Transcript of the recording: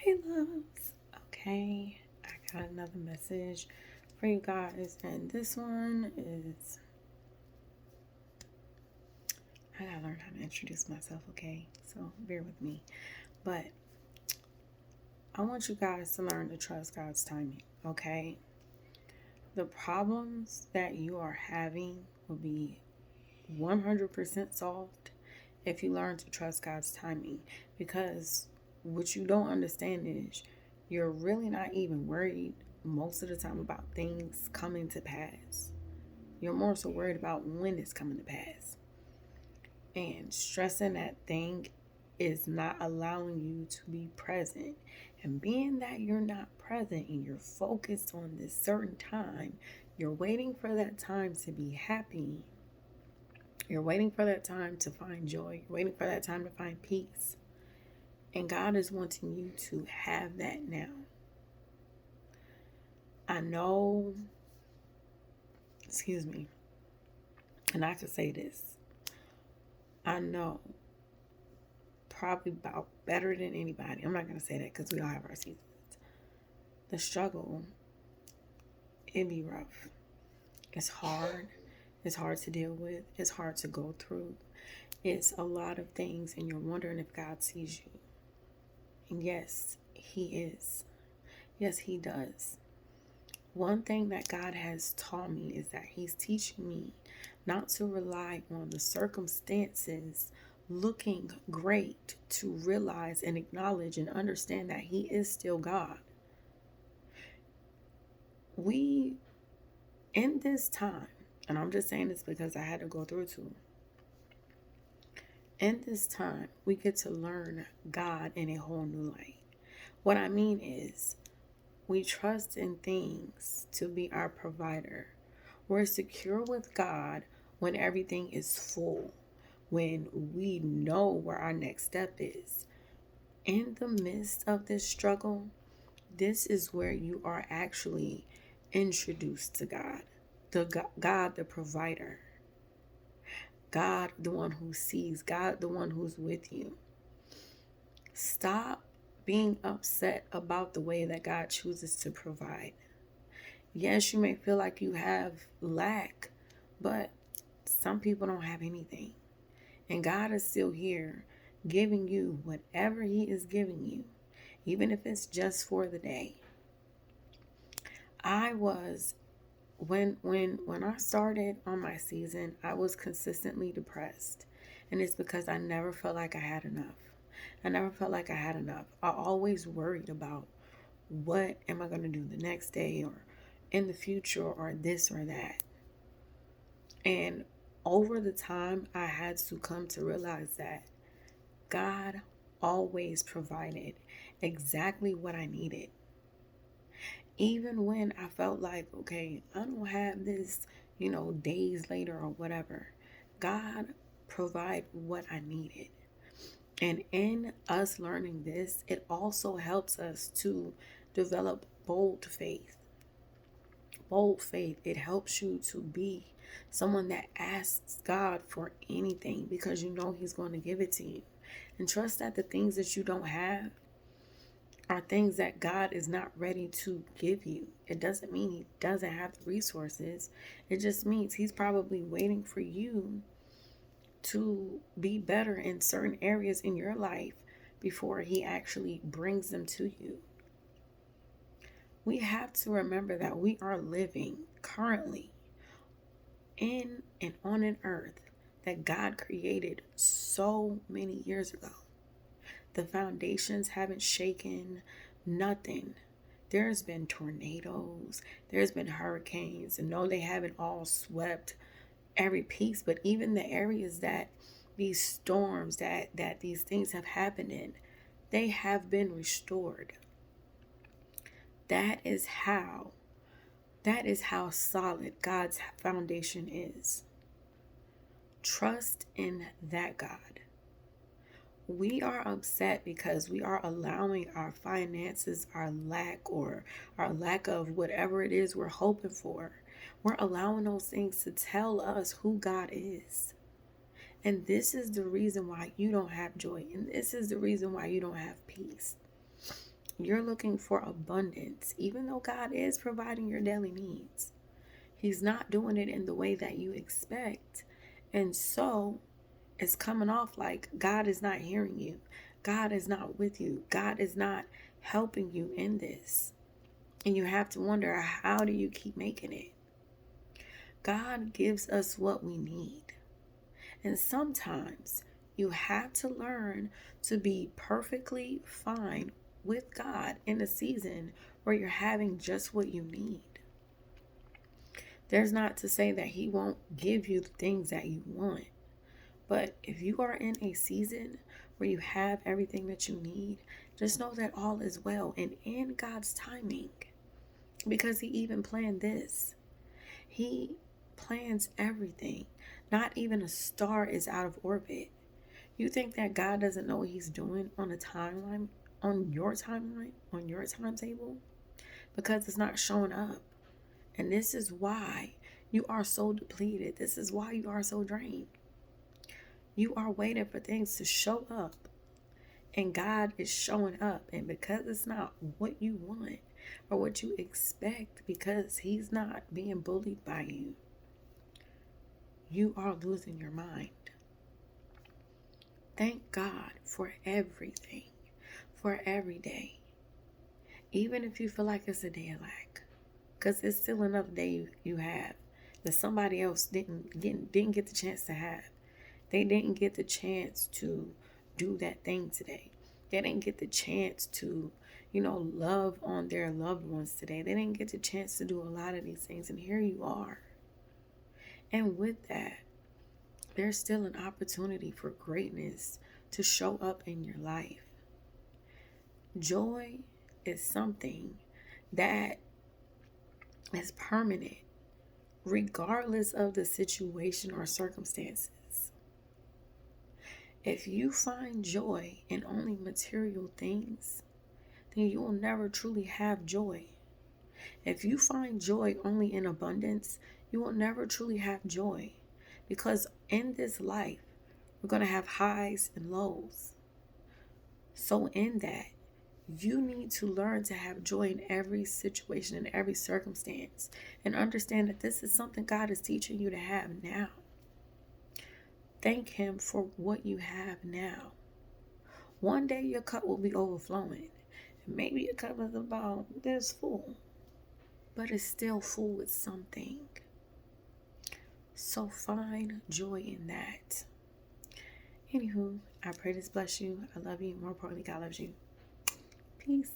Hey loves, okay, I got another message for you guys, and this one is I gotta learn how to introduce myself, okay? So bear with me. But I want you guys to learn to trust God's timing, okay? The problems that you are having will be 100% solved if you learn to trust God's timing, because what you don't understand is you're really not even worried most of the time about things coming to pass. You're more so worried about when it's coming to pass. And stressing that thing is not allowing you to be present. And being that you're not present and you're focused on this certain time, you're waiting for that time to be happy. You're waiting for that time to find joy. You're waiting for that time to find peace. And God is wanting you to have that now. I know, excuse me, and I could say this. I know probably about better than anybody. I'm not going to say that because we all have our seasons. The struggle, it be rough. It's hard. It's hard to deal with. It's hard to go through. It's a lot of things, and you're wondering if God sees you. And yes, He is. Yes, He does. One thing that God has taught me is that He's teaching me not to rely on the circumstances looking great to realize and acknowledge and understand that He is still God. We, in this time, and I'm just saying this because I had to go through it too. In this time, we get to learn God in a whole new light. What I mean is, we trust in things to be our provider. We're secure with God when everything is full, when we know where our next step is. In the midst of this struggle, this is where you are actually introduced to God, God, the provider, God, the one who sees, God, the one who's with you. Stop being upset about the way that God chooses to provide. Yes, you may feel like you have lack, but some people don't have anything. And God is still here giving you whatever He is giving you, even if it's just for the day. I was when I started on my season, I was consistently depressed. And it's because I never felt like I had enough. I never felt like I had enough. I always worried about what am I going to do the next day or in the future or this or that. And over the time, I had to come to realize that God always provided exactly what I needed. Even when I felt like, okay, I don't have this, days later or whatever, God provided what I needed. And in us learning this, it also helps us to develop bold faith. Bold faith, it helps you to be someone that asks God for anything because you know He's going to give it to you. And trust that the things that you don't have are things that God is not ready to give you. It doesn't mean He doesn't have the resources. It just means He's probably waiting for you to be better in certain areas in your life before He actually brings them to you. We have to remember that we are living currently in and on an earth that God created so many years ago. The foundations haven't shaken, nothing. There's been tornadoes, there's been hurricanes, and no, they haven't all swept every piece, but even the areas that these storms, that these things have happened in, they have been restored. That is how solid God's foundation is. Trust in that God. We are upset because we are allowing our finances, our lack, or our lack of whatever it is we're hoping for. We're allowing those things to tell us who God is. And this is the reason why you don't have joy. And this is the reason why you don't have peace. You're looking for abundance, even though God is providing your daily needs. He's not doing it in the way that you expect. And so it's coming off like God is not hearing you. God is not with you. God is not helping you in this. And you have to wonder, how do you keep making it? God gives us what we need. And sometimes you have to learn to be perfectly fine with God in a season where you're having just what you need. There's not to say that He won't give you the things that you want. But if you are in a season where you have everything that you need, just know that all is well and in God's timing. Because He even planned this. He plans everything. Not even a star is out of orbit. You think that God doesn't know what He's doing on a timeline, on your timetable? Because it's not showing up. And this is why you are so depleted. This is why you are so drained. You are waiting for things to show up. And God is showing up. And because it's not what you want or what you expect, because He's not being bullied by you, you are losing your mind. Thank God for everything, for every day. Even if you feel like it's a day of lack. Because it's still another day you have that somebody else didn't get the chance to have. They didn't get the chance to do that thing today. They didn't get the chance to, love on their loved ones today. They didn't get the chance to do a lot of these things. And here you are. And with that, there's still an opportunity for greatness to show up in your life. Joy is something that is permanent, regardless of the situation or circumstances. If you find joy in only material things, then you will never truly have joy. If you find joy only in abundance, you will never truly have joy. Because in this life, we're going to have highs and lows. So in that, you need to learn to have joy in every situation, in every circumstance, and understand that this is something God is teaching you to have now. Thank Him for what you have now. One day your cup will be overflowing. Maybe your cup is about this full, but it's still full with something. So find joy in that. Anywho, I pray this bless you. I love you. More importantly, God loves you. Peace.